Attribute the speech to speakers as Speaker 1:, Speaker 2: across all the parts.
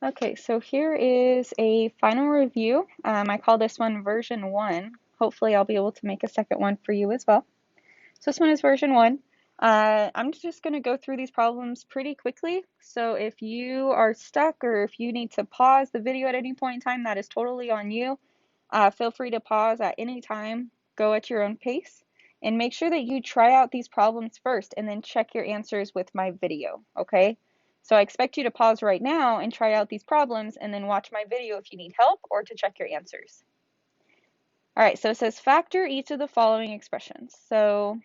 Speaker 1: Okay, so here is a final review. I call this one version 1. Hopefully I'll be able to make a second one for you as well. So this one is version 1. I'm just going to go through these problems pretty quickly. So if you are stuck or if you need to pause the video at any point in time, that is totally on you. Feel free to pause at any time. Go at your own pace. And make sure that you try out these problems first and then check your answers with my video, okay? So I expect you to pause right now and try out these problems and then watch my video if you need help or to check your answers. All right, so it says factor each of the following expressions. So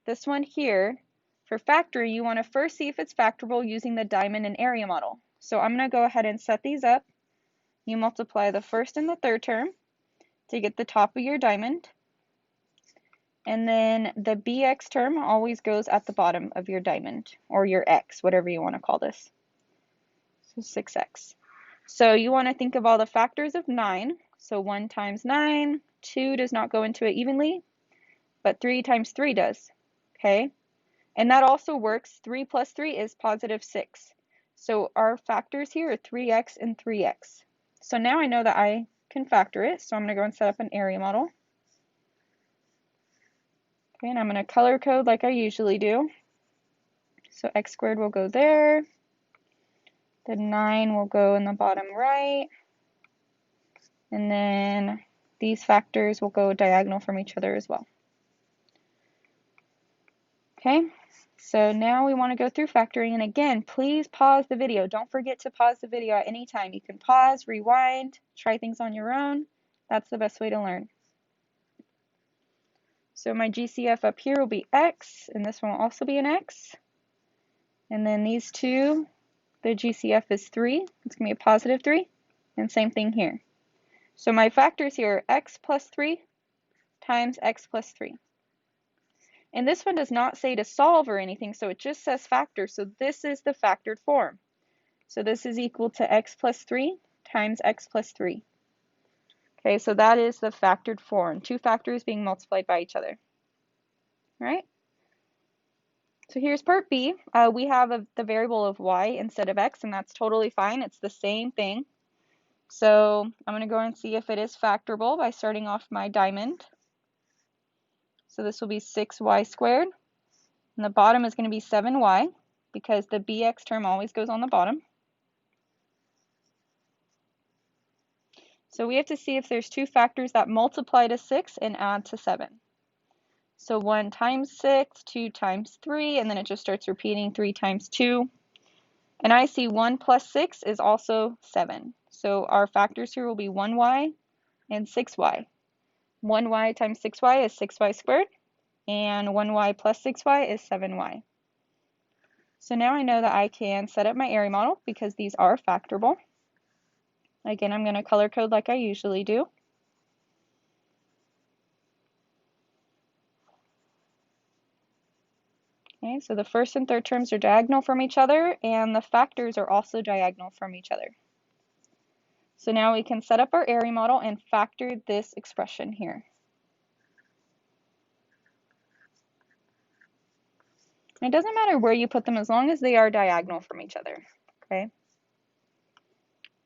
Speaker 1: this one here, for factoring, you want to first see if it's factorable using the diamond and area model. So I'm going to go ahead and set these up. You multiply the first and the third term to get the top of your diamond. And then the bx term always goes at the bottom of your diamond, or your x, whatever you want to call this. So 6x. So you want to think of all the factors of 9. So 1 times 9, 2 does not go into it evenly, but 3 times 3 does. Okay? And that also works. 3 plus 3 is positive 6. So our factors here are 3x and 3x. So now I know that I can factor it. So I'm going to go and set up an area model. Okay, and I'm going to color code like I usually do. So x squared will go there. The 9 will go in the bottom right. And then these factors will go diagonal from each other as well. Okay, so now we want to go through factoring. And again, please pause the video. Don't forget to pause the video at any time. You can pause, rewind, try things on your own. That's the best way to learn. So my GCF up here will be x, and this one will also be an x. And then these two, the GCF is 3. It's going to be a positive 3. And same thing here. So my factors here are x plus 3 times x plus 3. And this one does not say to solve or anything, so it just says factor. So this is the factored form. So this is equal to x plus 3 times x plus 3. Okay, so that is the factored form. Two factors being multiplied by each other. All right? So here's part B. We have the variable of y instead of x, and that's totally fine. It's the same thing. So I'm going to go and see if it is factorable by starting off my diamond. So this will be 6y squared. And the bottom is going to be 7y because the bx term always goes on the bottom. So we have to see if there's two factors that multiply to 6 and add to 7. So 1 times 6, 2 times 3, and then it just starts repeating 3 times 2. And I see 1 plus 6 is also 7. So our factors here will be 1y and 6y. 1y times 6y is 6y squared, and 1y plus 6y is 7y. So now I know that I can set up my area model because these are factorable. Again, I'm going to color code like I usually do. Okay, so the first and third terms are diagonal from each other, and the factors are also diagonal from each other. So now we can set up our area model and factor this expression here. It doesn't matter where you put them as long as they are diagonal from each other. Okay.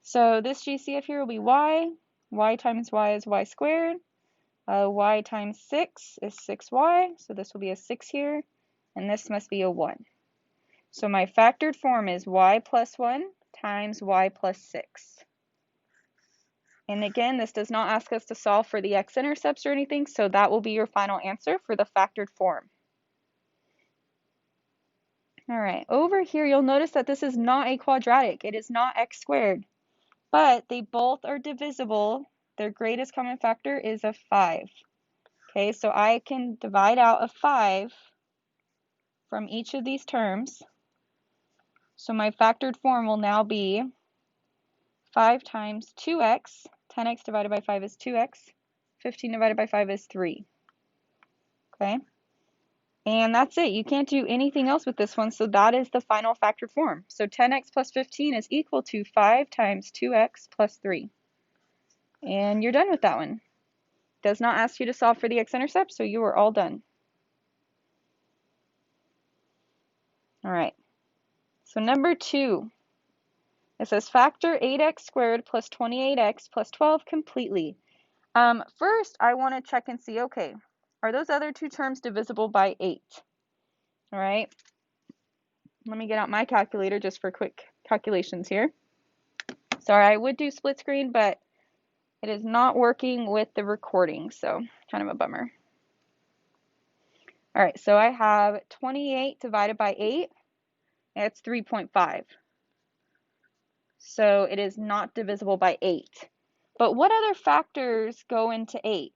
Speaker 1: So this GCF here will be y. Y times y is y squared. Y times 6 is 6y. So this will be a 6 here. And this must be a 1. So my factored form is y plus 1 times y plus 6. And again, this does not ask us to solve for the x-intercepts or anything, so that will be your final answer for the factored form. All right, over here you'll notice that this is not a quadratic. It is not x squared, but they both are divisible. Their greatest common factor is a 5. Okay, so I can divide out a 5 from each of these terms. So my factored form will now be 5 times 2x. 10x divided by 5 is 2x. 15 divided by 5 is 3. Okay? And that's it. You can't do anything else with this one, so that is the final factored form. So 10x plus 15 is equal to 5 times 2x plus 3. And you're done with that one. Does not ask you to solve for the x-intercept, so you are all done. All right. So number 2. It says factor 8x squared plus 28x plus 12 completely. First, I want to check and see, okay, are those other two terms divisible by 8? All right, let me get out my calculator just for quick calculations here. Sorry, I would do split screen, but it is not working with the recording, so kind of a bummer. All right, so I have 28 divided by 8, that's 3.5. So it is not divisible by 8. But what other factors go into 8?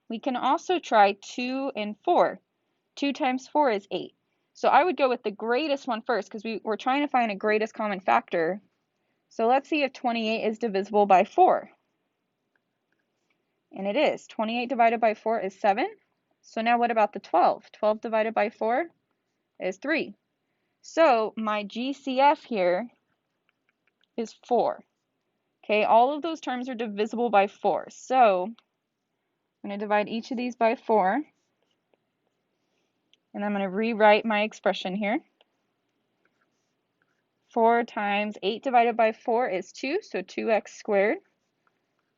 Speaker 1: We can also try 2 and 4. 2 times 4 is 8. So I would go with the greatest one first because we're trying to find a greatest common factor. So let's see if 28 is divisible by 4. And it is. 28 divided by 4 is 7. So now what about the 12? 12 divided by 4 is 3. So my GCF here is 4. Okay, all of those terms are divisible by 4. So I'm going to divide each of these by 4. And I'm going to rewrite my expression here. 4 times 8 divided by 4 is 2, so 2x squared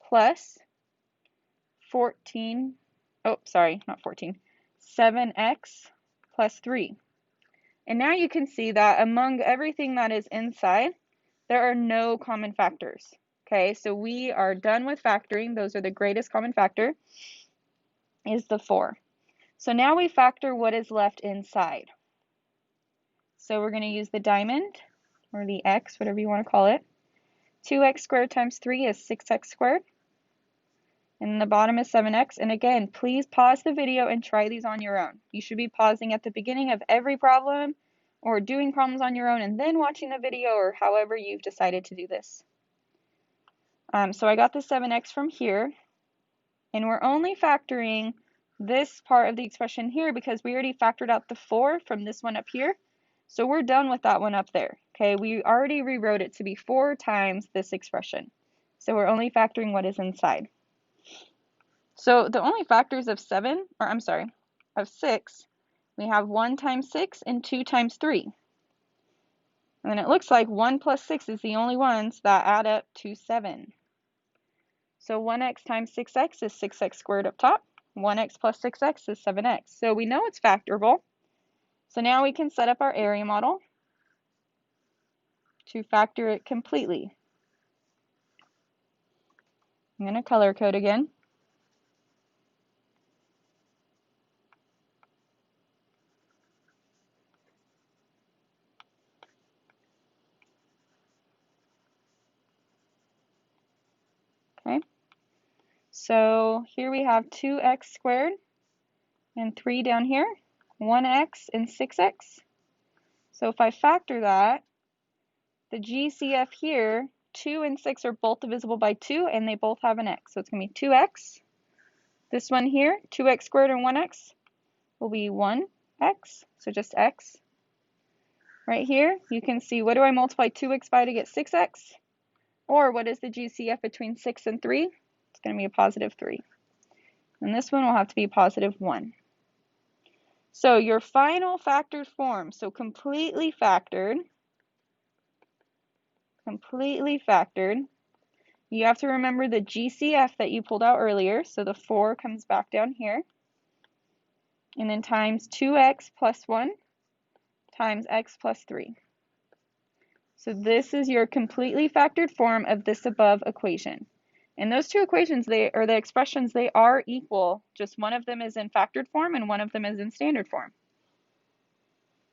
Speaker 1: plus 14, oh, sorry, not 14, 7x plus 3. And now you can see that among everything that is inside, there are no common factors. Okay, so we are done with factoring. Those are the greatest common factor is the 4. So now we factor what is left inside. So we're going to use the diamond, or the x, whatever you want to call it. 2x squared times 3 is 6x squared. And the bottom is 7x. And again, please pause the video and try these on your own. You should be pausing at the beginning of every problem or doing problems on your own and then watching the video or however you've decided to do this. So I got the 7x from here. And we're only factoring this part of the expression here because we already factored out the 4 from this one up here. So we're done with that one up there. Okay, we already rewrote it to be 4 times this expression. So we're only factoring what is inside. So the only factors of 6, we have 1 times 6 and 2 times 3. And then it looks like 1 plus 6 is the only ones that add up to 7. So 1x times 6x is 6x squared up top. 1x plus 6x is 7x. So we know it's factorable. So now we can set up our area model to factor it completely. I'm going to color code again. Okay. So here we have 2x squared and 3 down here, 1x and 6x. So if I factor that, the GCF here, 2 and 6 are both divisible by 2 and they both have an x. So it's going to be 2x. This one here, 2x squared and 1x will be 1x, so just x. Right here, you can see, what do I multiply 2x by to get 6x? Or what is the GCF between 6 and 3? It's going to be a positive 3. And this one will have to be positive 1. So your final factored form, so completely factored, you have to remember the GCF that you pulled out earlier. So the 4 comes back down here. And then times 2x plus 1 times x plus 3. So this is your completely factored form of this above equation. And those two equations, the expressions, they are equal. Just one of them is in factored form and one of them is in standard form.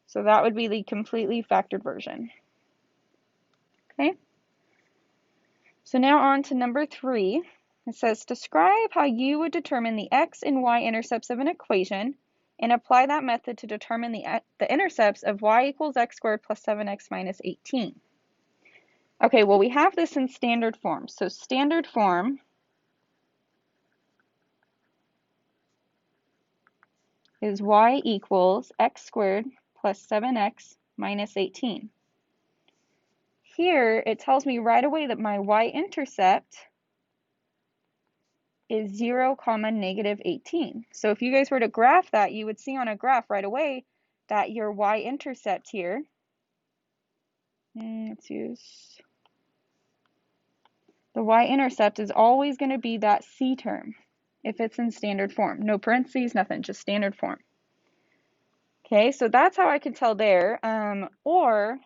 Speaker 1: So that would be the completely factored version. Okay. So now on to number 3. It says, describe how you would determine the x and y intercepts of an equation and apply that method to determine the intercepts of y equals x squared plus 7x minus 18. Okay, well, we have this in standard form. So standard form is y equals x squared plus 7x minus 18. Here, it tells me right away that my y-intercept is 0, negative 18. So if you guys were to graph that, you would see on a graph right away that your y-intercept here, let's use The y-intercept is always going to be that c term if it's in standard form. No parentheses, nothing, just standard form. Okay, so that's how I can tell there. Or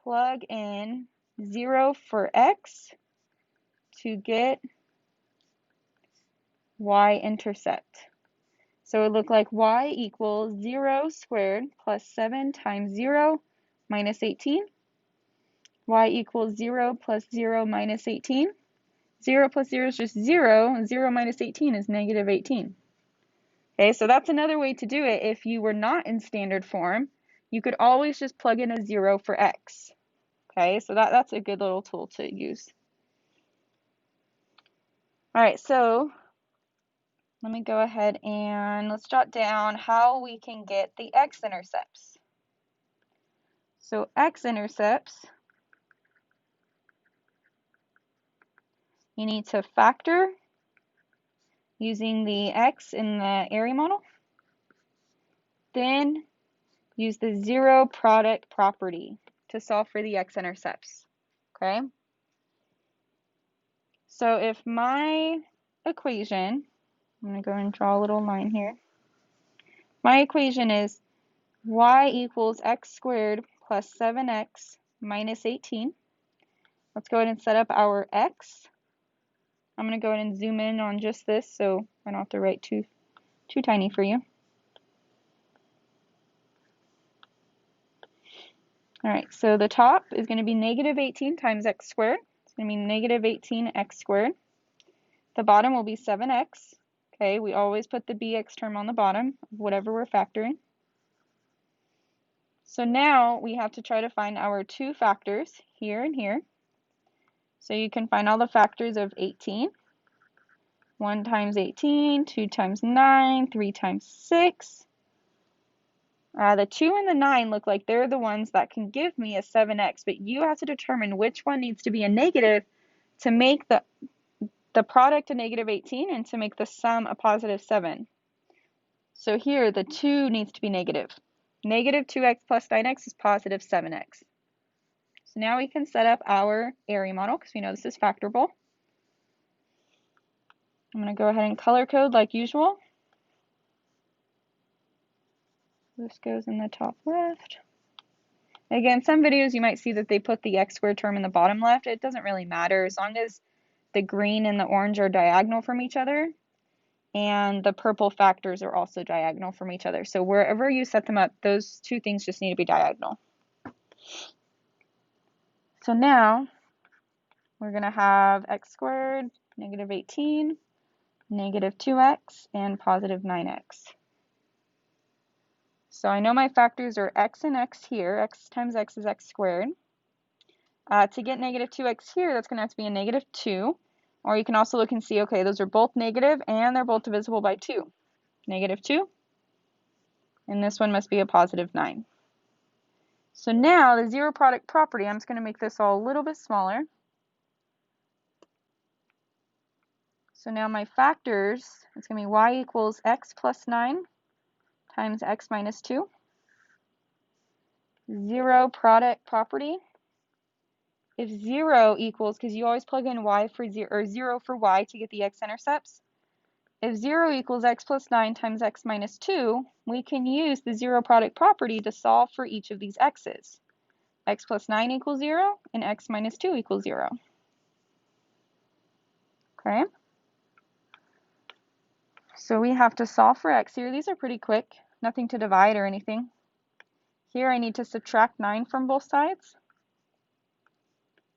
Speaker 1: plug in 0 for x to get y-intercept. So it would look like y equals 0 squared plus 7 times 0 minus 18. Y equals 0 plus 0 minus 18. 0 plus 0 is just 0, and 0 minus 18 is negative 18. Okay, so that's another way to do it. If you were not in standard form, you could always just plug in a 0 for x. Okay, so that's a good little tool to use. All right, so let me go ahead and let's jot down how we can get the x-intercepts. So x-intercepts, you need to factor using the x in the area model. Then use the zero product property to solve for the x-intercepts. Okay? So if my equation, I'm going to go and draw a little line here. My equation is y equals x squared plus 7x minus 18. Let's go ahead and set up our x. I'm going to go ahead and zoom in on just this so I don't have to write too tiny for you. All right, so the top is going to be negative 18 times x squared. It's going to be negative 18x squared. The bottom will be 7x. Okay, we always put the bx term on the bottom of whatever we're factoring. So now we have to try to find our two factors here and here. So you can find all the factors of 18. 1 times 18, 2 times 9, 3 times 6. The 2 and the 9 look like they're the ones that can give me a 7x, but you have to determine which one needs to be a negative to make the product a negative 18 and to make the sum a positive 7. So here the 2 needs to be negative. Negative 2x plus 9x is positive 7x. So now we can set up our area model because we know this is factorable. I'm going to go ahead and color code like usual. This goes in the top left. Again, some videos you might see that they put the x squared term in the bottom left. It doesn't really matter as long as the green and the orange are diagonal from each other and the purple factors are also diagonal from each other. So wherever you set them up, those two things just need to be diagonal. So now we're going to have x squared, negative 18, negative 2x, and positive 9x. So I know my factors are x and x here. X times x is x squared. To get negative 2x here, that's going to have to be a negative 2. Or you can also look and see, okay, those are both negative and they're both divisible by 2. Negative 2. And this one must be a positive 9. So now the zero product property, I'm just going to make this all a little bit smaller. So now my factors, it's going to be y equals x plus 9 times x minus 2. Zero product property. If 0 equals, because you always plug in y for 0, or 0 for y to get the x-intercepts. If 0 equals x plus 9 times x minus 2, we can use the zero product property to solve for each of these x's. X plus 9 equals 0, and x minus 2 equals 0. Okay? So we have to solve for x here. These are pretty quick. Nothing to divide or anything. Here I need to subtract 9 from both sides.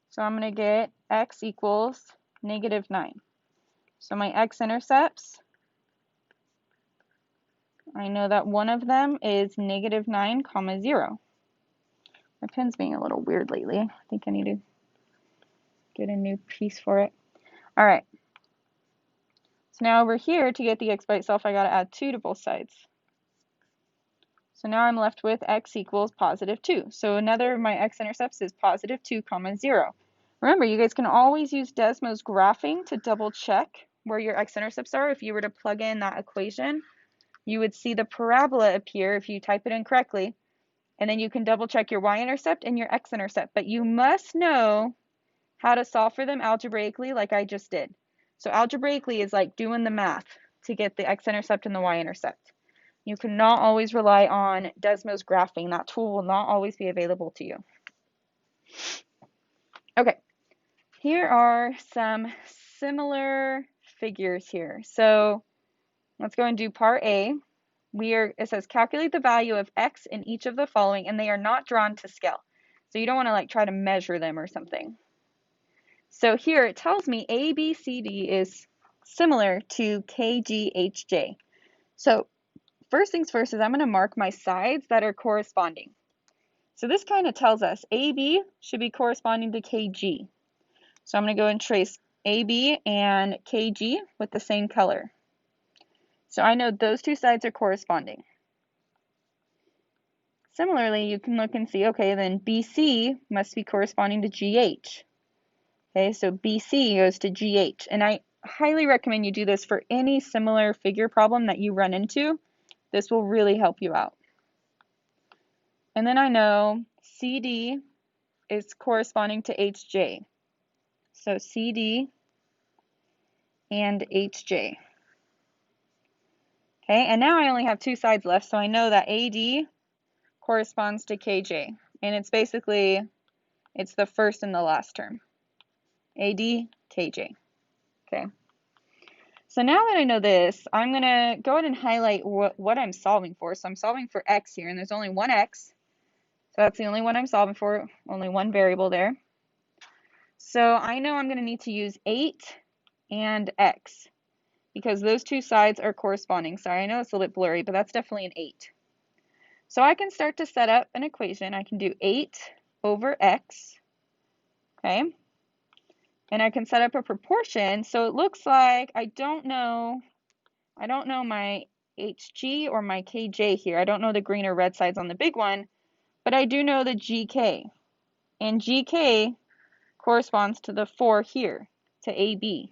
Speaker 1: So I'm going to get x equals negative 9. So my x-intercepts, I know that one of them is negative 9, comma 0. My pen's being a little weird lately. I think I need to get a new piece for it. All right. So now over here, to get the x by itself, I got to add 2 to both sides. So now I'm left with x equals positive 2. So another of my x-intercepts is positive 2, comma 0. Remember, you guys can always use Desmos graphing to double check where your x-intercepts are. If you were to plug in that equation, you would see the parabola appear if you type it in correctly. And then you can double check your y-intercept and your x-intercept. But you must know how to solve for them algebraically like I just did. So algebraically is like doing the math to get the x-intercept and the y-intercept. You cannot always rely on Desmos graphing. That tool will not always be available to you. Okay, here are some similar figures here. So let's go and do part A. It says calculate the value of x in each of the following, and they are not drawn to scale. So you don't want to like try to measure them or something. So here it tells me ABCD is similar to KGHJ. So first things first is I'm going to mark my sides that are corresponding. So this kind of tells us AB should be corresponding to KG. So I'm going to go and trace AB and KG with the same color. So I know those two sides are corresponding. Similarly, you can look and see, okay, then BC must be corresponding to GH. Okay, so BC goes to GH. And I highly recommend you do this for any similar figure problem that you run into. This will really help you out. And then I know CD is corresponding to HJ. So CD and HJ. Okay, and now I only have two sides left, so I know that AD corresponds to KJ. And it's basically, it's the first and the last term. AD, KJ. Okay. So now that I know this, I'm going to go ahead and highlight what I'm solving for. So I'm solving for x here, and there's only one x. So that's the only one I'm solving for, only one variable there. So I know I'm going to need to use 8 and x, because those two sides are corresponding. Sorry, I know it's a little bit blurry, but that's definitely an 8. So I can start to set up an equation. I can do 8 over x, okay? And I can set up a proportion. So it looks like I don't know my HG or my KJ here. I don't know the green or red sides on the big one, but I do know the GK. And GK corresponds to the 4 here, to AB.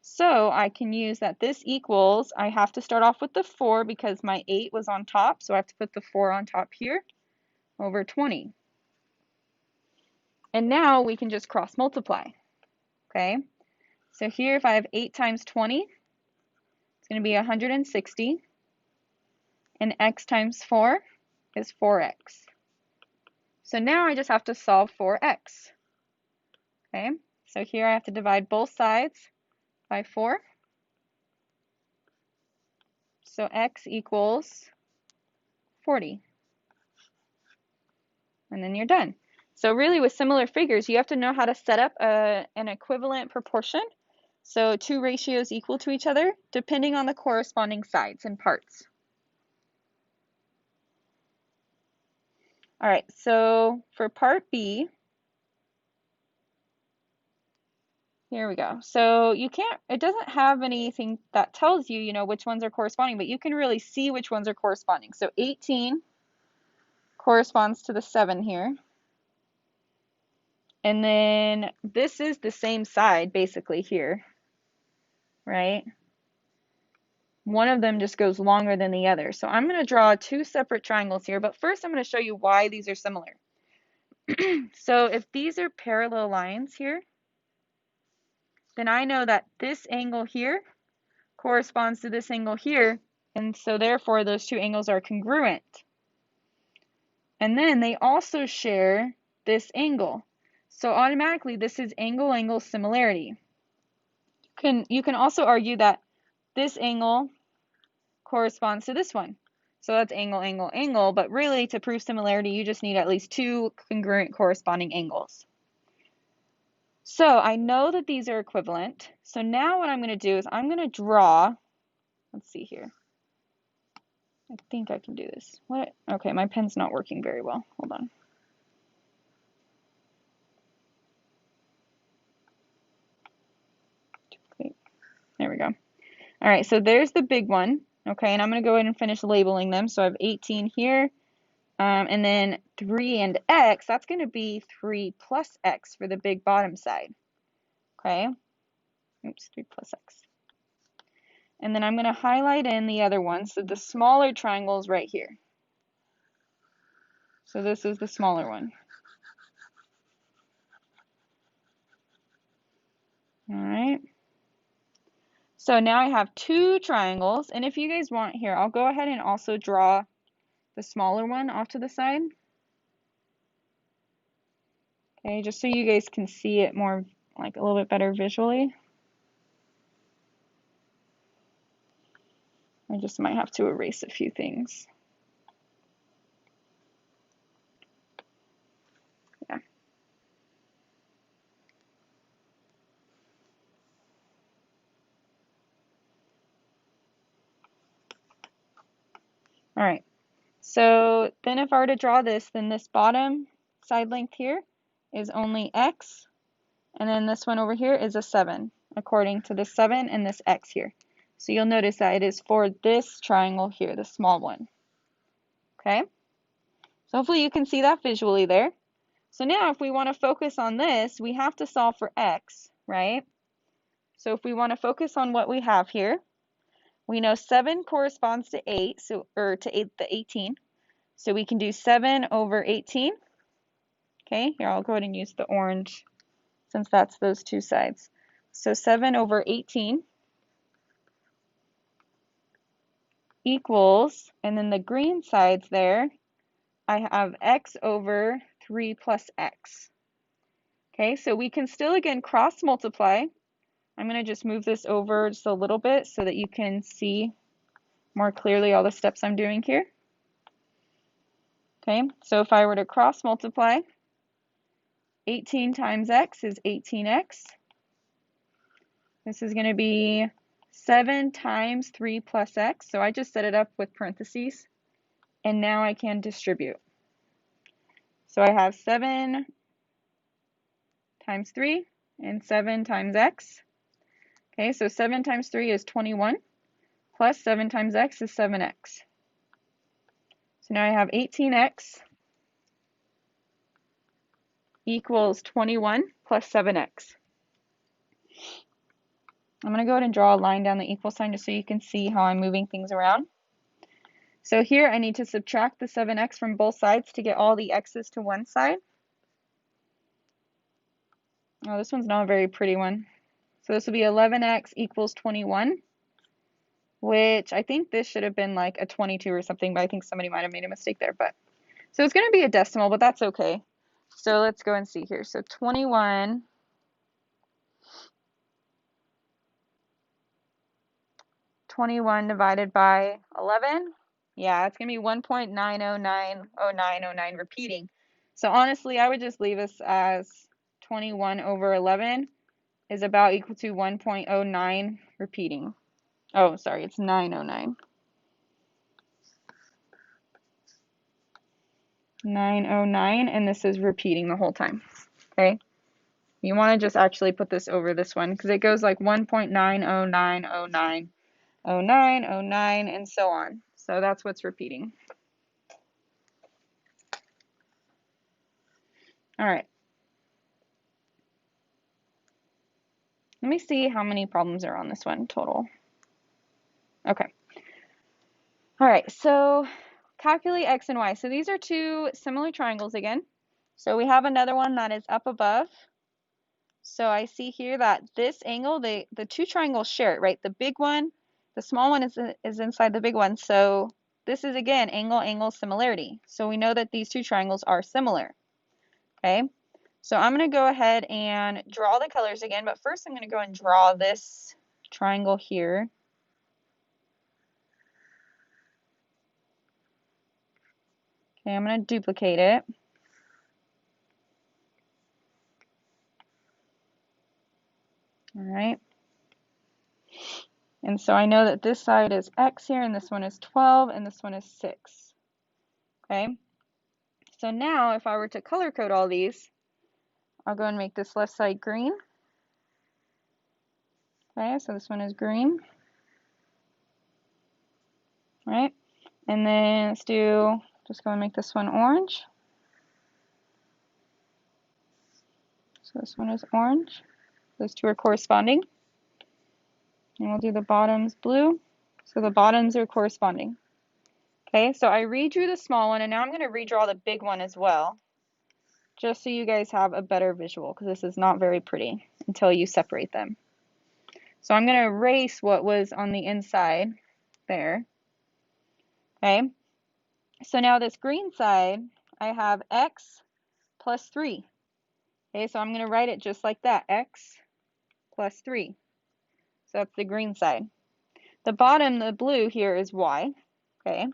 Speaker 1: So I can use that this equals, I have to start off with the 4 because my 8 was on top, so I have to put the 4 on top here, over 20. And now we can just cross multiply, okay? So here if I have 8 times 20, it's going to be 160, and x times 4 is 4x. So now I just have to solve for x, okay? So here I have to divide both sides by 4. So x equals 40. And then you're done. So really with similar figures, you have to know how to set up an equivalent proportion. So two ratios equal to each other, depending on the corresponding sides and parts. All right, so for part B, here we go. So it doesn't have anything that tells you, which ones are corresponding, but you can really see which ones are corresponding. So 18 corresponds to the 7 here. And then this is the same side basically here, right? One of them just goes longer than the other. So I'm going to draw two separate triangles here, but first I'm going to show you why these are similar. So if these are parallel lines here, then I know that this angle here corresponds to this angle here, and so therefore those two angles are congruent. And then they also share this angle. So automatically this is angle-angle similarity. You can also argue that this angle corresponds to this one. So that's angle, angle, angle, but really to prove similarity, you just need at least two congruent corresponding angles. So I know that these are equivalent. So now what I'm going to do is I'm going to draw, let's see here. I think I can do this. What? Okay, my pen's not working very well. Hold on. Okay, there we go. All right, so there's the big one. Okay, and I'm going to go ahead and finish labeling them. So I have 18 here, and then 3 and x, that's going to be 3 plus x for the big bottom side. Okay, oops, 3 plus x. And then I'm going to highlight in the other one, so the smaller triangle is right here. So this is the smaller one. So now I have two triangles, and if you guys want here, I'll go ahead and also draw the smaller one off to the side. Okay, just so you guys can see it more, like a little bit better visually. I just might have to erase a few things. Yeah. All right. So then if I were to draw this, then this bottom side length here is only x, and then this one over here is a 7, according to this 7 and this x here. So you'll notice that it is for this triangle here, the small one. Okay? So hopefully you can see that visually there. So now if we want to focus on this, we have to solve for x, right? So if we want to focus on what we have here, we know 7 corresponds to 8, or to 8, the 18. So we can do 7 over 18. Okay, here I'll go ahead and use the orange since that's those two sides. So 7 over 18 equals, and then the green sides there, I have x over 3 plus x. Okay, so we can still again cross multiply. I'm going to just move this over just a little bit so that you can see more clearly all the steps I'm doing here. Okay, so if I were to cross multiply, 18 times x is 18x. This is going to be 7 times 3 plus x. So I just set it up with parentheses. And now I can distribute. So I have 7 times 3 and 7 times x. Okay, so 7 times 3 is 21. Plus 7 times x is 7x. So now I have 18x equals 21 plus 7x. I'm going to go ahead and draw a line down the equal sign just so you can see how I'm moving things around. So here I need to subtract the 7x from both sides to get all the x's to one side. Oh, this one's not a very pretty one. So this will be 11x equals 21, which I think this should have been like a 22 or something, but I think somebody might have made a mistake there. So it's going to be a decimal, but that's okay. So let's go and see here. So 21 divided by 11. Yeah, it's going to be 1.9090909 repeating. So honestly, I would just leave this as 21 over 11 is about equal to 1.09 repeating. Oh, sorry, it's 909. 909, and this is repeating the whole time. Okay? You want to just actually put this over this one because it goes like 1.90909. 09, 09, and so on. So that's what's repeating. All right. Let me see how many problems are on this one total. Okay. All right, so calculate x and y. So these are two similar triangles again. So we have another one that is up above. So I see here that this angle, the two triangles share it, right? The big one, the small one is inside the big one. So this is, again, angle-angle similarity. So we know that these two triangles are similar, okay? So I'm going to go ahead and draw the colors again, but first I'm going to go and draw this triangle here. Okay, I'm going to duplicate it. All right. And so I know that this side is x here, and this one is 12, and this one is 6. Okay. So now if I were to color code all these, I'll go and make this left side green. Okay, so this one is green. All right. And then let's just go and make this one orange. So this one is orange. Those two are corresponding. And we'll do the bottoms blue. So the bottoms are corresponding. Okay, so I redrew the small one, and now I'm going to redraw the big one as well, just so you guys have a better visual, because this is not very pretty until you separate them. So I'm going to erase what was on the inside there. Okay, so now this green side, I have x plus 3. Okay, so I'm going to write it just like that, x plus 3. So that's the green side. The bottom, the blue here, is y. Okay,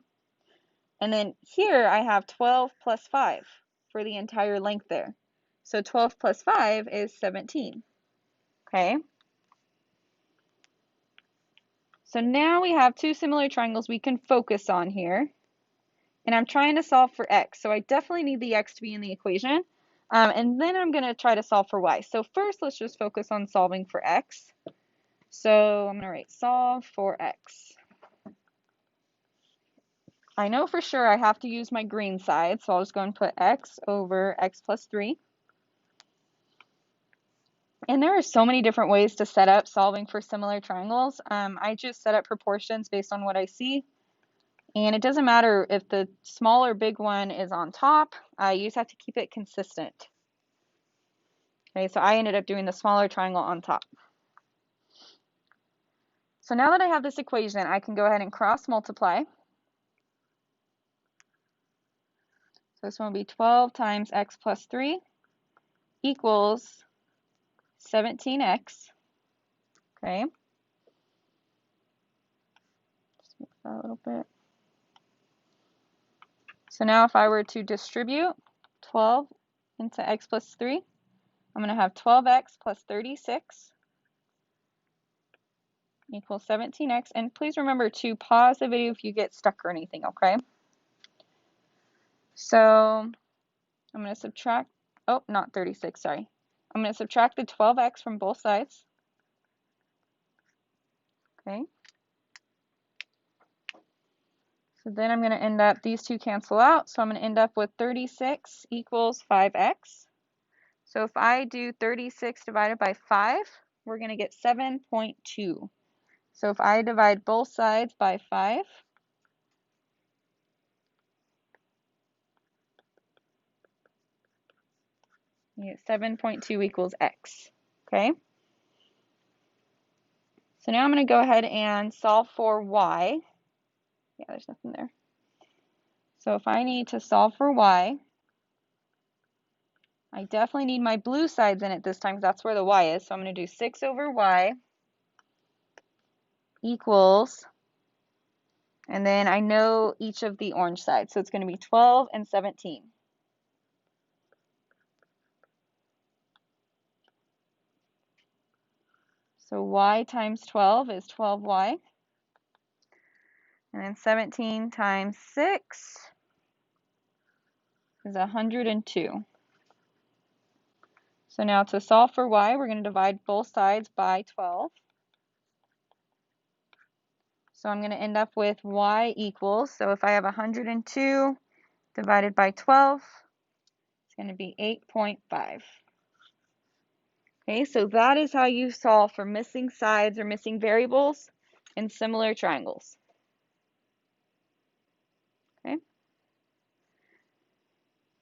Speaker 1: and then here I have 12 plus 5 for the entire length there. So 12 plus 5 is 17. Okay, so now we have two similar triangles we can focus on here. And I'm trying to solve for x, so I definitely need the x to be in the equation. And then I'm going to try to solve for y. So first, let's just focus on solving for x. So I'm going to write solve for x. I know for sure I have to use my green side, so I'll just go and put x over x plus 3. And there are so many different ways to set up solving for similar triangles. I just set up proportions based on what I see. And it doesn't matter if the small or big one is on top, you just have to keep it consistent. Okay, so I ended up doing the smaller triangle on top. So now that I have this equation, I can go ahead and cross multiply. So this one will be 12 times x plus 3 equals 17x. Okay. Just move that a little bit. So now if I were to distribute 12 into x plus 3, I'm going to have 12x plus 36 equals 17x. And please remember to pause the video if you get stuck or anything, okay? So I'm going to subtract, oh, not 36, sorry. I'm going to subtract the 12x from both sides. Okay. So then I'm going to end up, these two cancel out, so I'm going to end up with 36 equals 5x. So if I do 36 divided by 5, we're going to get 7.2. So if I divide both sides by 5, you get 7.2 equals x. Okay? So now I'm going to go ahead and solve for y. Yeah, there's nothing there. So if I need to solve for y, I definitely need my blue sides in it this time because that's where the y is. So I'm going to do 6 over y equals, and then I know each of the orange sides. So it's going to be 12 and 17. So y times 12 is 12y. And then 17 times 6 is 102. So now to solve for y, we're going to divide both sides by 12. So I'm going to end up with y equals, so if I have 102 divided by 12, it's going to be 8.5. Okay, so that is how you solve for missing sides or missing variables in similar triangles. Okay.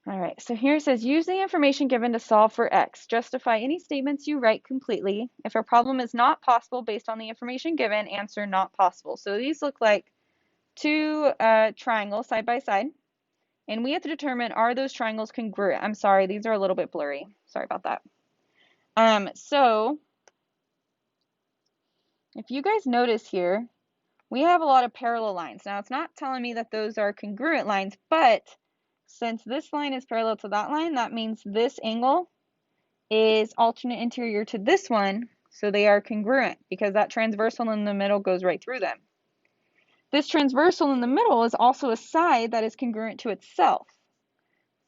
Speaker 1: All right, so here it says, use the information given to solve for x. Justify any statements you write completely. If a problem is not possible based on the information given, answer not possible. So these look like two triangles side by side, and we have to determine, are those triangles congruent? I'm sorry, these are a little bit blurry. Sorry about that. So if you guys notice here, we have a lot of parallel lines. Now, it's not telling me that those are congruent lines, but since this line is parallel to that line, that means this angle is alternate interior to this one, so they are congruent because that transversal in the middle goes right through them. This transversal in the middle is also a side that is congruent to itself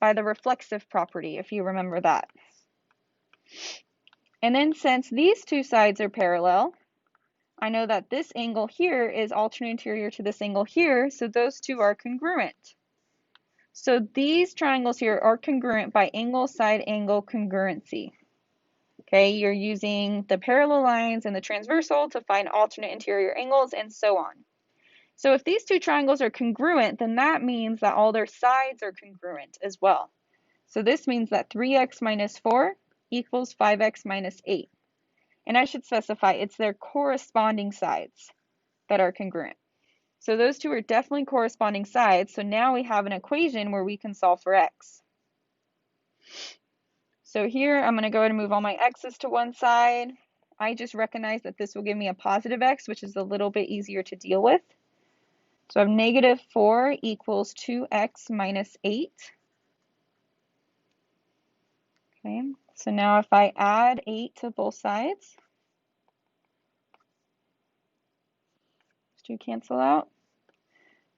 Speaker 1: by the reflexive property, if you remember that. And then since these two sides are parallel, I know that this angle here is alternate interior to this angle here, so those two are congruent. So these triangles here are congruent by angle-side angle congruency. Okay, you're using the parallel lines and the transversal to find alternate interior angles and so on. So if these two triangles are congruent, then that means that all their sides are congruent as well. So this means that 3x minus 4 equals 5x minus 8. And I should specify, it's their corresponding sides that are congruent. So those two are definitely corresponding sides. So now we have an equation where we can solve for x. So here I'm going to go ahead and move all my x's to one side. I just recognize that this will give me a positive x, which is a little bit easier to deal with. So I have negative 4 equals 2x minus 8. Okay, so now if I add 8 to both sides, these two cancel out.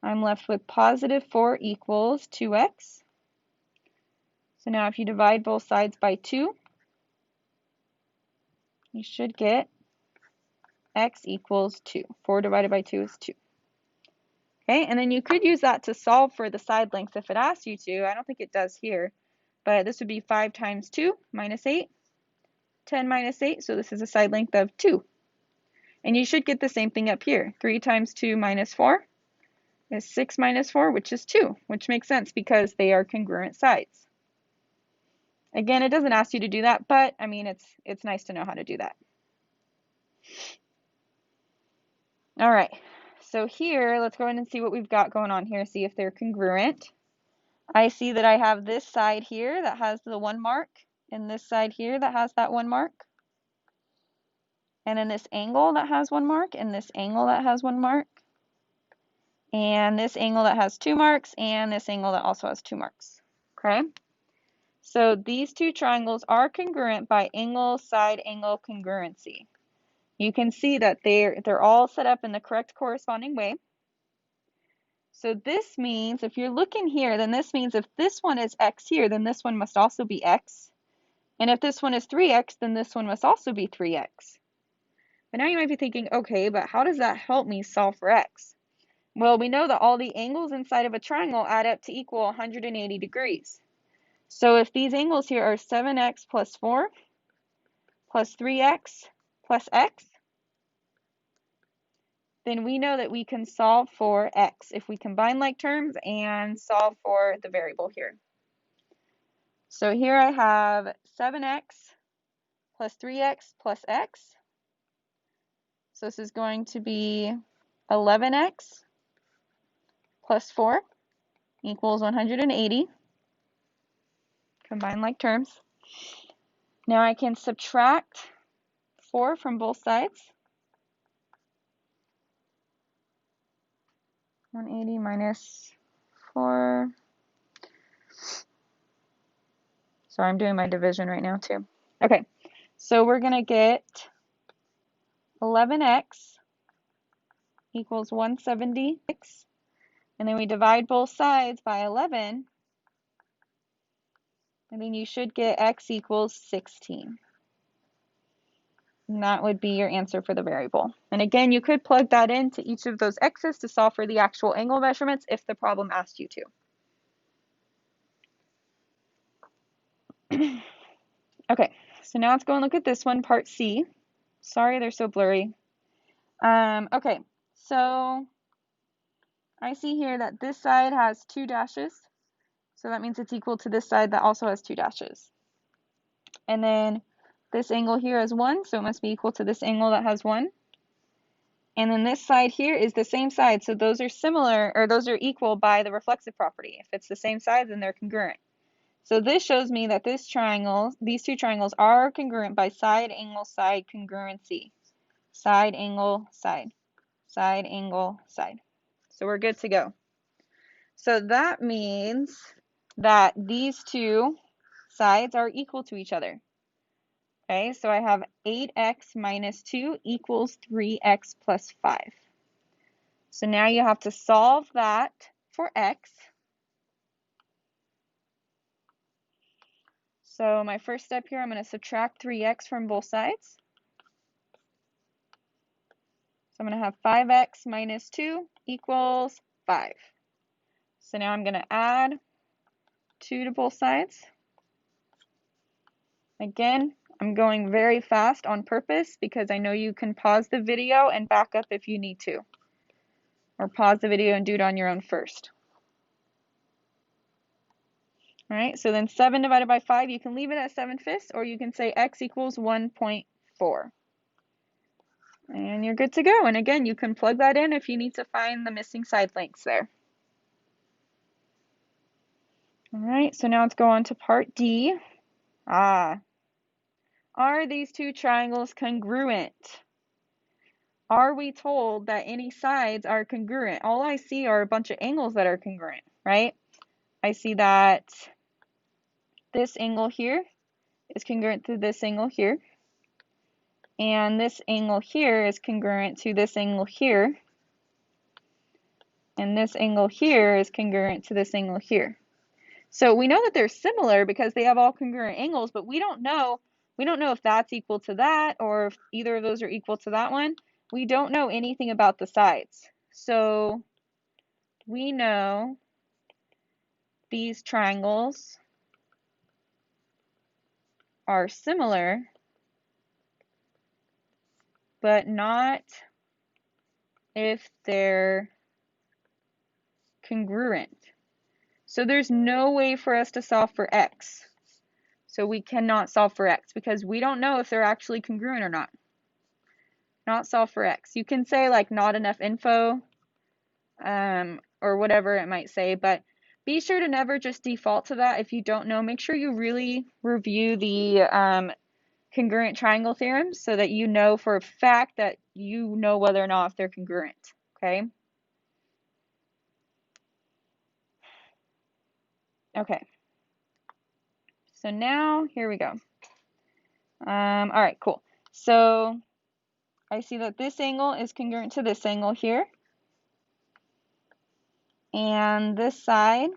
Speaker 1: I'm left with positive 4 equals 2x. So now if you divide both sides by 2, you should get x equals 2. 4 divided by 2 is 2. Okay, and then you could use that to solve for the side length if it asks you to. I don't think it does here, but this would be 5 times 2 minus 8, 10 minus 8, so this is a side length of 2. And you should get the same thing up here. 3 times 2 minus 4 is 6 minus 4, which is 2, which makes sense because they are congruent sides. Again, it doesn't ask you to do that, but I mean, it's nice to know how to do that. All right, so here, let's go ahead and see what we've got going on here, see if they're congruent. I see that I have this side here that has the 1 mark, and this side here that has that 1 mark. And then this angle that has 1 mark, and this angle that has 1 mark. And this angle that has 2 marks, and this angle that also has 2 marks. Okay? So these two triangles are congruent by angle side angle congruency. You can see that they're all set up in the correct corresponding way. So this means if you're looking here, then this means if this one is x here, then this one must also be x. And if this one is 3x, then this one must also be 3x. But now you might be thinking, okay, but how does that help me solve for x? Well, we know that all the angles inside of a triangle add up to equal 180 degrees. So if these angles here are 7x plus 4 plus 3x plus x, then we know that we can solve for x if we combine like terms and solve for the variable here. So here I have 7x plus 3x plus x. So this is going to be 11x plus 4 equals 180. Combine like terms. Now I can subtract 4 from both sides. 180 minus 4. Sorry, I'm doing my division right now too. Okay, so we're going to get 11x equals 176. And then we divide both sides by 11. And then you should get x equals 16. And that would be your answer for the variable. And again, you could plug that into each of those x's to solve for the actual angle measurements if the problem asked you to. Okay, so now let's go and look at this one, part C. Sorry, they're so blurry. Okay, so I see here that this side has 2 dashes. So that means it's equal to this side that also has 2 dashes. And then this angle here is 1, so it must be equal to this angle that has 1. And then this side here is the same side, so those are similar, or those are equal by the reflexive property. If it's the same side, then they're congruent. So this shows me that these two triangles are congruent by side angle side congruency. Side angle side. Side angle side. So we're good to go. So that means that these two sides are equal to each other. Okay, so I have 8x minus 2 equals 3x plus 5. So now you have to solve that for x. So my first step here, I'm going to subtract 3x from both sides. So I'm going to have 5x minus 2 equals 5. So now I'm going to add 2 to both sides. Again, I'm going very fast on purpose because I know you can pause the video and back up if you need to. Or pause the video and do it on your own first. All right, so then 7 divided by 5, you can leave it at 7/5, or you can say x equals 1.4. And you're good to go. And again, you can plug that in if you need to find the missing side lengths there. All right, so now let's go on to part D. Are these two triangles congruent? Are we told that any sides are congruent? All I see are a bunch of angles that are congruent, right? I see that this angle here is congruent to this angle here, and this angle here is congruent to this angle here, and this angle here is congruent to this angle here. So we know that they're similar because they have all congruent angles, but we don't know if that's equal to that or if either of those are equal to that one. We don't know anything about the sides. So we know these triangles are similar, but not if they're congruent. So there's no way for us to solve for x. So we cannot solve for x because we don't know if they're actually congruent or not. Not solve for x. You can say like not enough info or whatever it might say, but be sure to never just default to that if you don't know. Make sure you really review the congruent triangle theorems so that you know for a fact that you know whether or not if they're congruent, okay? Okay. So now, here we go. All right, cool. So I see that this angle is congruent to this angle here. And this side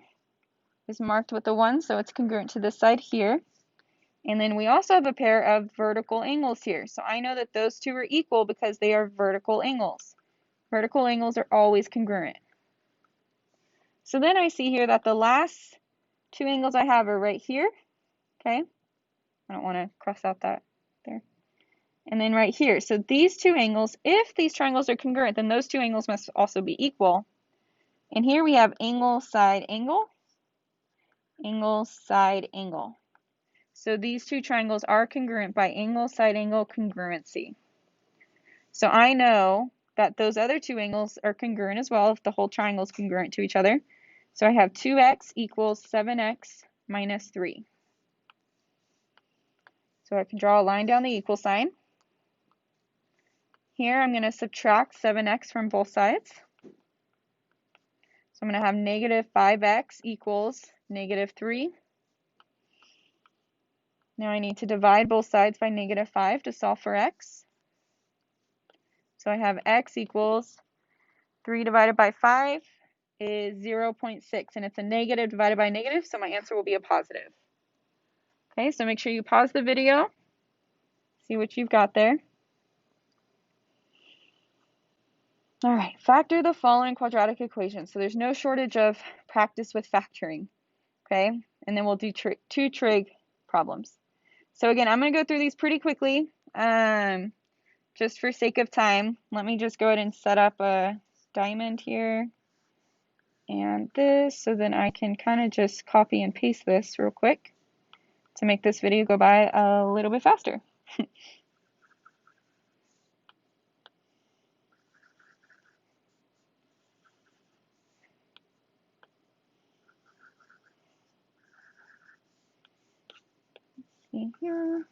Speaker 1: is marked with a 1, so it's congruent to this side here. And then we also have a pair of vertical angles here. So I know that those two are equal because they are vertical angles. Vertical angles are always congruent. So then I see here that the last two angles I have are right here. Okay. I don't want to cross out that there. And then right here. So these two angles, if these triangles are congruent, then those two angles must also be equal. And here we have angle, side, angle, angle, side, angle. So these two triangles are congruent by angle, side angle congruency. So I know that those other two angles are congruent as well if the whole triangle is congruent to each other. So I have 2x equals 7x minus 3. So I can draw a line down the equal sign. Here I'm going to subtract 7x from both sides. So I'm going to have negative 5x equals negative 3. Now I need to divide both sides by negative 5 to solve for x. So I have x equals 3 divided by 5 is 0.6, and it's a negative divided by negative, so my answer will be a positive. Okay, so make sure you pause the video, see what you've got there. All right, factor the following quadratic equations. So there's no shortage of practice with factoring, okay? And then we'll do two trig problems. So again, I'm going to go through these pretty quickly, just for sake of time. Let me just go ahead and set up a diamond here and this, so then I can kind of just copy and paste this real quick to make this video go by a little bit faster. See here.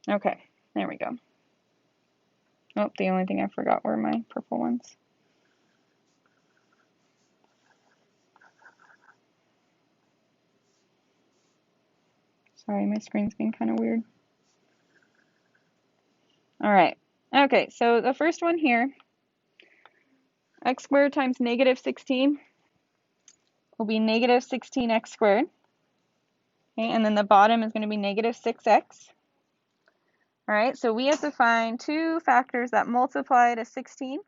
Speaker 1: Okay, there we go. Oh, the only thing I forgot were my purple ones. Sorry, my screen's being kind of weird. All right. Okay, so the first one here, x squared times negative 16 will be negative 16x squared. Okay, and then the bottom is going to be negative 6x. All right, so we have to find two factors that multiply to 16.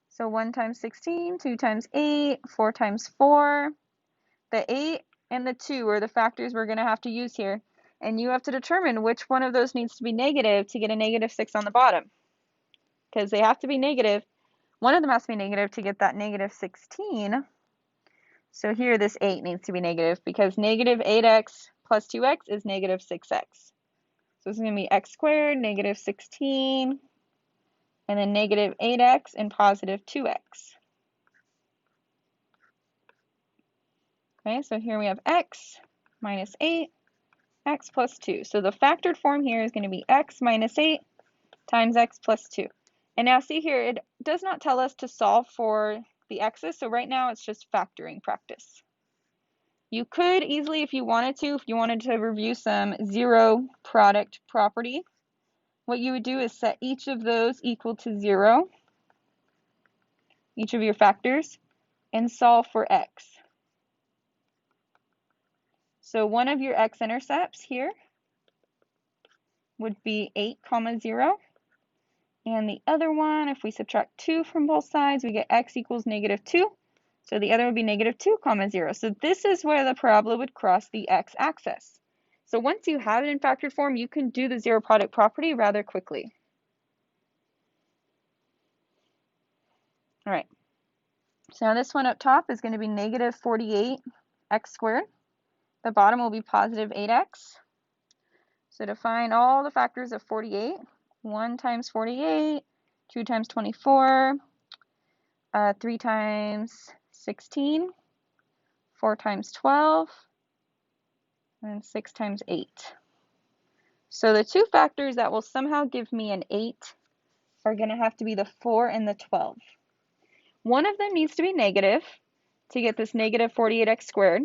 Speaker 1: So 1 times 16, 2 times 8, 4 times 4. The 8 and the 2 are the factors we're going to have to use here. And you have to determine which one of those needs to be negative to get a negative 6 on the bottom. Because they have to be negative. One of them has to be negative to get that negative 16. So here this 8 needs to be negative because negative 8x plus 2x is negative 6x. So this is going to be x squared, negative 16, and then negative 8x and positive 2x. Okay, so here we have x minus 8, x plus 2. So the factored form here is going to be x minus 8 times x plus 2. And now see here, it does not tell us to solve for the x's, so right now it's just factoring practice. You could easily, if you wanted to review some zero product property, what you would do is set each of those equal to 0, each of your factors, and solve for x. So one of your x-intercepts here would be 8, 0. And the other one, if we subtract 2 from both sides, we get x equals negative 2. So the other would be negative 2, 0. So this is where the parabola would cross the x-axis. So once you have it in factored form, you can do the zero product property rather quickly. All right. So now this one up top is going to be negative 48 x squared. The bottom will be positive 8x. So to find all the factors of 48, 1 times 48, 2 times 24, 3 times 16, 4 times 12, and 6 times 8. So the two factors that will somehow give me an 8 are going to have to be the 4 and the 12. One of them needs to be negative to get this negative 48x squared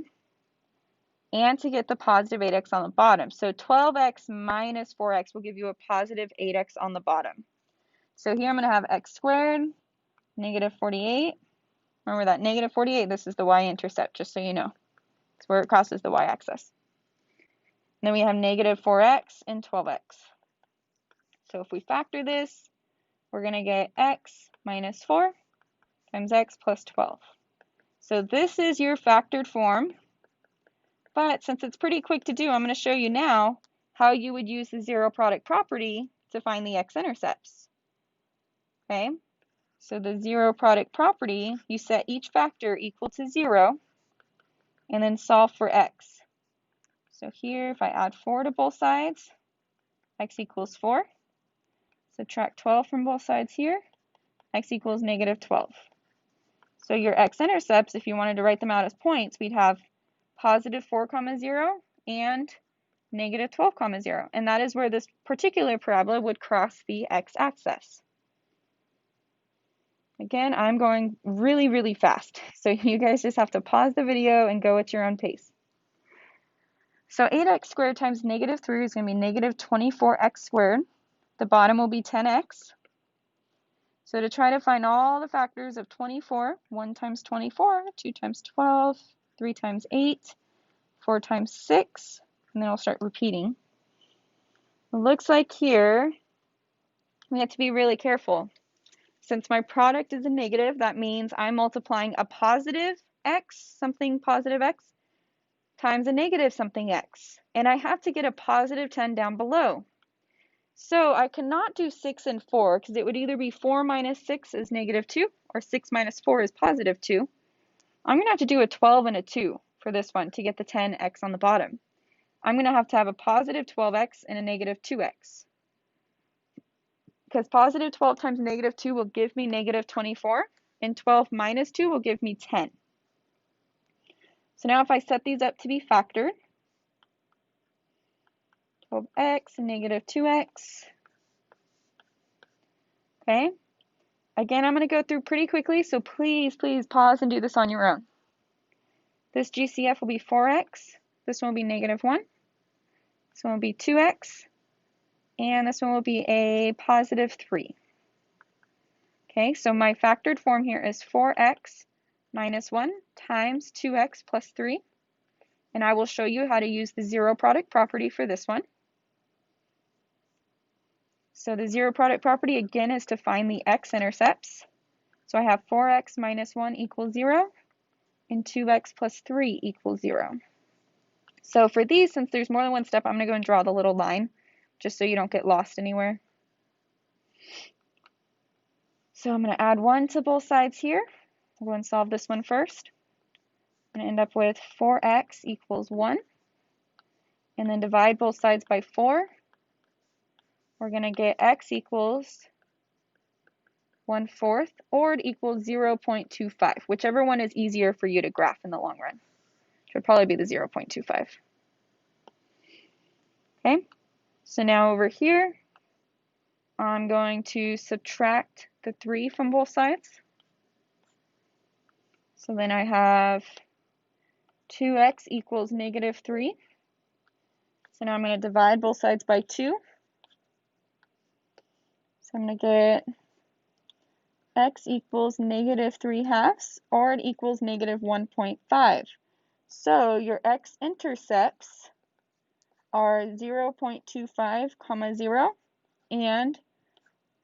Speaker 1: and to get the positive 8x on the bottom. So 12x minus 4x will give you a positive 8x on the bottom. So here I'm going to have x squared, negative 48. Remember that negative 48, this is the y-intercept, just so you know. It's where it crosses the y-axis. Then we have negative 4x and 12x. So if we factor this, we're going to get x minus 4 times x plus 12. So this is your factored form. But since it's pretty quick to do, I'm going to show you now how you would use the zero product property to find the x-intercepts. Okay, so the zero product property, you set each factor equal to 0 and then solve for x. So here, if I add 4 to both sides, x equals 4. Subtract 12 from both sides here, x equals negative 12. So your x-intercepts, if you wanted to write them out as points, we'd have positive 4, 0 and negative 12, 0. And that is where this particular parabola would cross the x-axis. Again, I'm going really, really fast. So you guys just have to pause the video and go at your own pace. So 8x squared times negative 3 is going to be negative 24x squared. The bottom will be 10x. So to try to find all the factors of 24, 1 times 24, 2 times 12, 3 times 8, 4 times 6, and then I'll start repeating. It looks like here we have to be really careful. Since my product is a negative, that means I'm multiplying a positive x, something positive x, times a negative something x. And I have to get a positive 10 down below. So I cannot do 6 and 4 because it would either be 4 minus 6 is negative 2 or 6 minus 4 is positive 2. I'm going to have to do a 12 and a 2 for this one to get the 10x on the bottom. I'm going to have a positive 12x and a negative 2x. Because positive 12 times negative 2 will give me negative 24, and 12 minus 2 will give me 10. So now if I set these up to be factored, 12x and negative 2x. Okay. Again, I'm going to go through pretty quickly, so please, please pause and do this on your own. This GCF will be 4x. This one will be negative 1. This one will be 2x. And this one will be a positive 3. Okay, so my factored form here is 4x minus 1 times 2x plus 3. And I will show you how to use the zero product property for this one. So the zero product property, again, is to find the x-intercepts. So I have 4x minus 1 equals 0, and 2x plus 3 equals 0. So for these, since there's more than one step, I'm going to go and draw the little line just so you don't get lost anywhere. So I'm going to add 1 to both sides here. We'll go and solve this one first. I'm going to end up with 4x equals 1. And then divide both sides by 4. We're going to get x equals 1/4, or it equals 0.25, whichever one is easier for you to graph in the long run. Which would probably be the 0.25. Okay, so now over here, I'm going to subtract the 3 from both sides. So then I have 2x equals -3. So now I'm going to divide both sides by 2. So I'm going to get x equals -3/2, or it equals -1.5. So your x-intercepts are 0.25, 0, and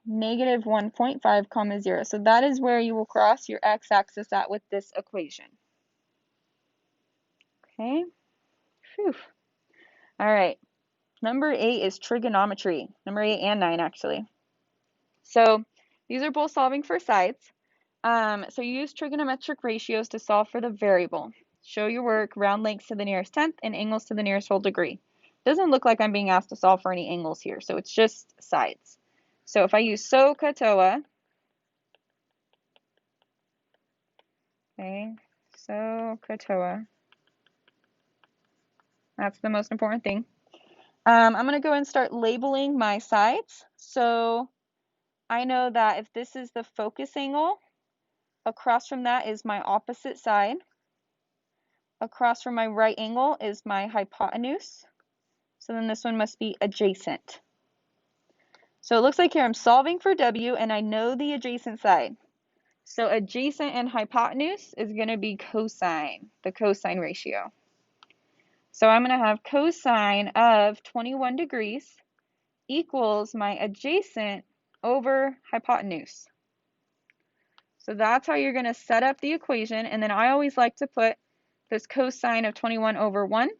Speaker 1: -1.5, 0. So that is where you will cross your x-axis at with this equation. Okay. Whew. All right. Number 8 is trigonometry. Number 8 and 9, actually. So these are both solving for sides. So you use trigonometric ratios to solve for the variable. Show your work, round lengths to the nearest tenth, and angles to the nearest whole degree. Doesn't look like I'm being asked to solve for any angles here, so it's just sides. So if I use SOHCAHTOA, okay, SOHCAHTOA, that's the most important thing. I'm going to go and start labeling my sides. So I know that if this is the focus angle, across from that is my opposite side. Across from my right angle is my hypotenuse. So then this one must be adjacent. So it looks like here I'm solving for W and I know the adjacent side. So adjacent and hypotenuse is going to be cosine, the cosine ratio. So I'm going to have cosine of 21 degrees equals my adjacent over hypotenuse. So that's how you're going to set up the equation. And then I always like to put this cosine of 21 over 1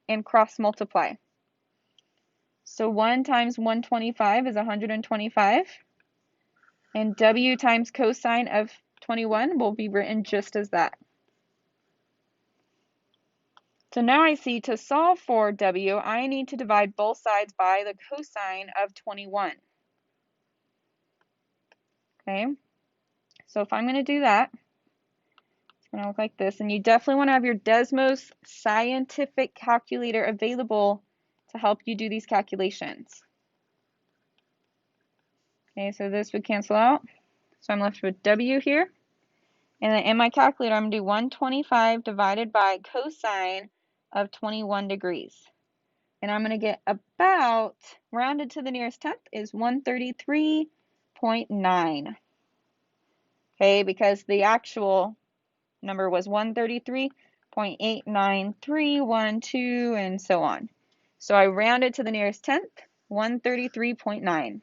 Speaker 1: and cross multiply. So 1 times 125 is 125. And W times cosine of 21 will be written just as that. So now I see to solve for W, I need to divide both sides by the cosine of 21. Okay, so if I'm going to do that, it's going to look like this. And you definitely want to have your Desmos scientific calculator available to help you do these calculations. Okay, so this would cancel out. So I'm left with W here. And then in my calculator, I'm going to do 125 divided by cosine of 21 degrees. And I'm going to get about, rounded to the nearest tenth, is 133.9. Okay, because the actual number was 133.89312 and so on. So I rounded to the nearest tenth, 133.9.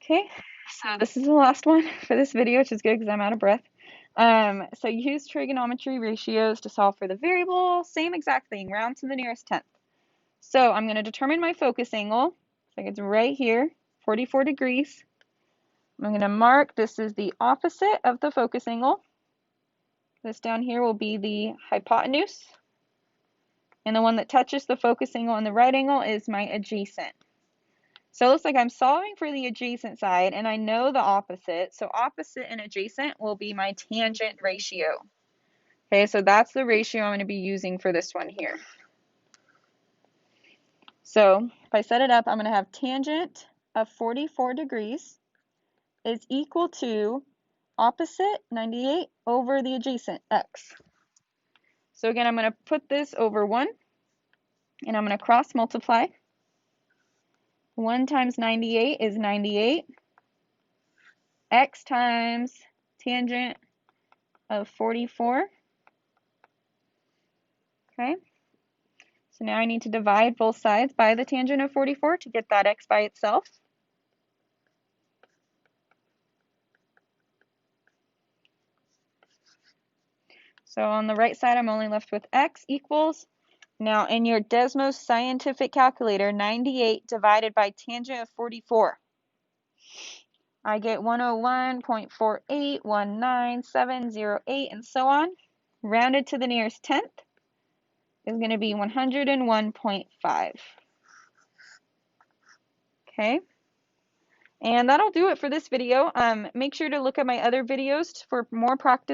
Speaker 1: Okay, so this is the last one for this video, which is good because I'm out of breath. So use trigonometry ratios to solve for the variable. Same exact thing, round to the nearest tenth. So I'm going to determine my focus angle. So it's right here, 44 degrees. I'm going to mark this is the opposite of the focus angle. This down here will be the hypotenuse. And the one that touches the focus angle and the right angle is my adjacent. So it looks like I'm solving for the adjacent side, and I know the opposite. So opposite and adjacent will be my tangent ratio. Okay, so that's the ratio I'm going to be using for this one here. So if I set it up, I'm going to have tangent of 44 degrees is equal to opposite 98 over the adjacent x. So again, I'm going to put this over 1, and I'm going to cross multiply. 1 times 98 is 98. X times tangent of 44. Okay. So now I need to divide both sides by the tangent of 44 to get that x by itself. So on the right side, I'm only left with x equals, now in your Desmos scientific calculator, 98 divided by tangent of 44. I get 101.481978, and so on. Rounded to the nearest tenth is going to be 101.5. Okay. And that'll do it for this video. Make sure to look at my other videos for more practice